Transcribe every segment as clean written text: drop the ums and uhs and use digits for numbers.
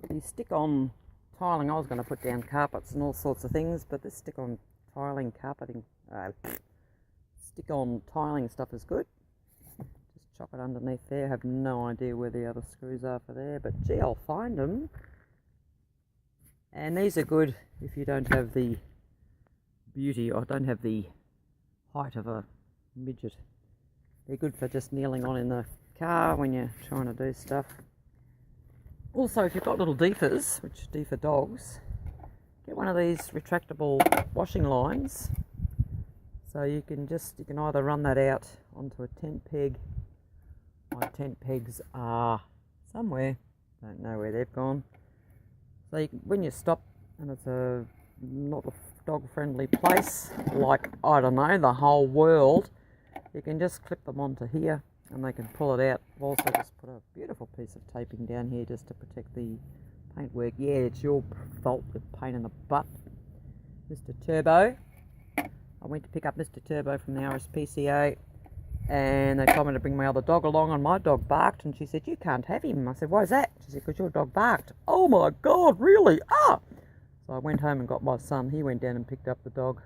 the stick-on tiling, I was going to put down carpets and all sorts of things, but this stick-on tiling carpeting, stick-on tiling stuff is good. Just chuck it underneath there. I have no idea where the other screws are for there, but gee, I'll find them. And these are good if you don't have the beauty or don't have the height of a midget. They're good for just kneeling on in the car when you're trying to do stuff. Also, if you've got little deefers, which deefer dogs, get one of these retractable washing lines. So you can either run that out onto a tent peg. My tent pegs are somewhere, don't know where they've gone. So you can, when you stop and it's not a dog-friendly place, like, I don't know, the whole world, you can just clip them onto here and they can pull it out. I've also just put a beautiful piece of taping down here just to protect the paintwork. Yeah, it's your fault with pain in the butt, Mr. Turbo. I went to pick up Mr. Turbo from the RSPCA and they told me to bring my other dog along, and my dog barked, and she said, "You can't have him." I said, "Why is that?" She said, "Because your dog barked." Oh my God, really? Ah! So I went home and got my son. He went down and picked up the dog.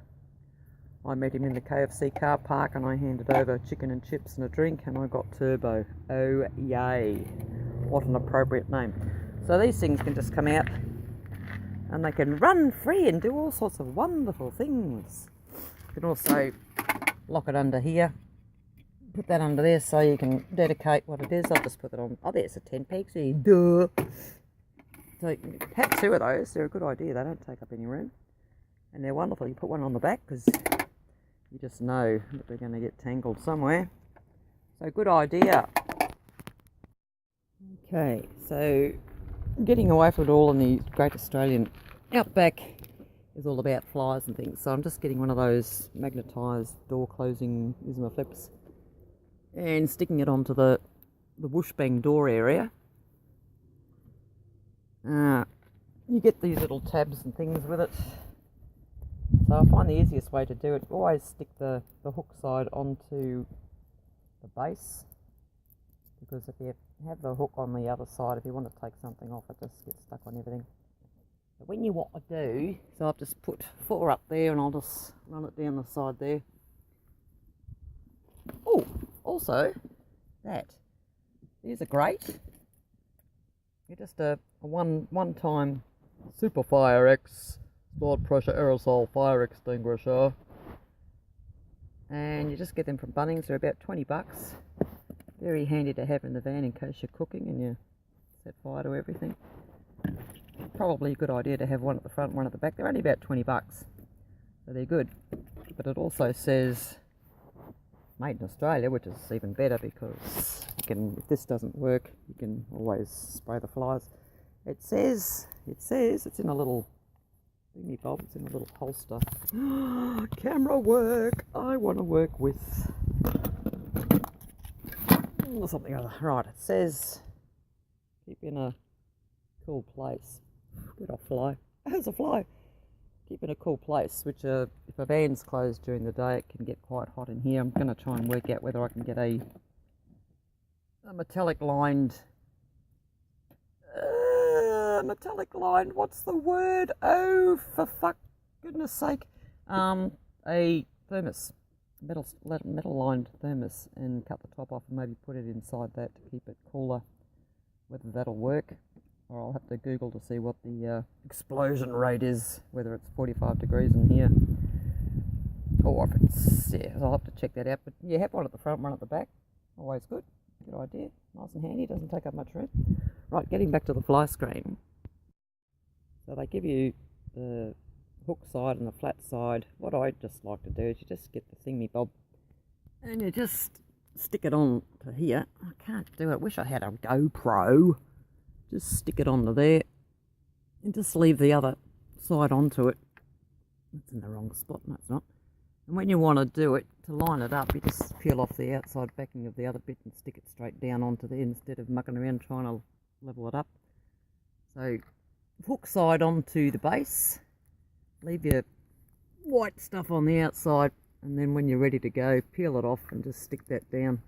I met him in the KFC car park and I handed over chicken and chips and a drink, and I got Turbo. Oh yay. What an appropriate name. So these things can just come out and they can run free and do all sorts of wonderful things. You can also lock it under here. Put that under there so you can dedicate what it is. I'll just put it on. Oh, there's a tent peg. See, duh. So you can have two of those. They're a good idea. They don't take up any room. And they're wonderful. You put one on the back because you just know that they're going to get tangled somewhere. So good idea. Okay, so getting away from it all in the Great Australian Outback is all about flies and things. So I'm just getting one of those magnetised door closing Isma flips and sticking it onto the whoosh bang door area. You get these little tabs and things with it. So I find the easiest way to do it, always stick the hook side onto the base, because if you have the hook on the other side, if you want to take something off, it just gets stuck on everything. But when you want to do, so I've just put 4 up there and I'll just run it down the side there. Oh, also, there's a grate. You're just a one-time Super Fire X blood pressure aerosol fire extinguisher, and you just get them from Bunnings. They're about $20. Very handy to have in the van in case you're cooking and you set fire to everything. Probably a good idea to have one at the front, one at the back. They're only about $20, so they're good. But it also says made in Australia, which is even better, because you can, if this doesn't work, you can always spray the flies. It says it's in a little thingy bob, it's in a little holster. Camera work! I want to work with something other. Right, it says keep in a cool place. Get off, fly. There's a fly. Keep in a cool place, which if a van's closed during the day, it can get quite hot in here. I'm going to try and work out whether I can get a metallic lined, what's the word? Oh, for fuck goodness sake. A thermos, metal lined thermos, and cut the top off and maybe put it inside that to keep it cooler. Whether that'll work, or I'll have to Google to see what the explosion rate is, whether it's 45 degrees in here, or if it's, yeah, I'll have to check that out. But yeah, have one at the front, one at the back, always good. Good idea, nice and handy, doesn't take up much room. Right, getting back to the fly screen. So they give you the hook side and the flat side. What I just like to do is you just get the thingy bob and you just stick it on to here. I can't do it, wish I had a GoPro. Just stick it onto there and just leave the other side onto it. That's in the wrong spot, no it's not. And when you want to do it, to line it up, you just peel off the outside backing of the other bit and stick it straight down onto there instead of mucking around trying to level it up. So hook side onto the base, leave your white stuff on the outside, and then when you're ready to go, peel it off and just stick that down.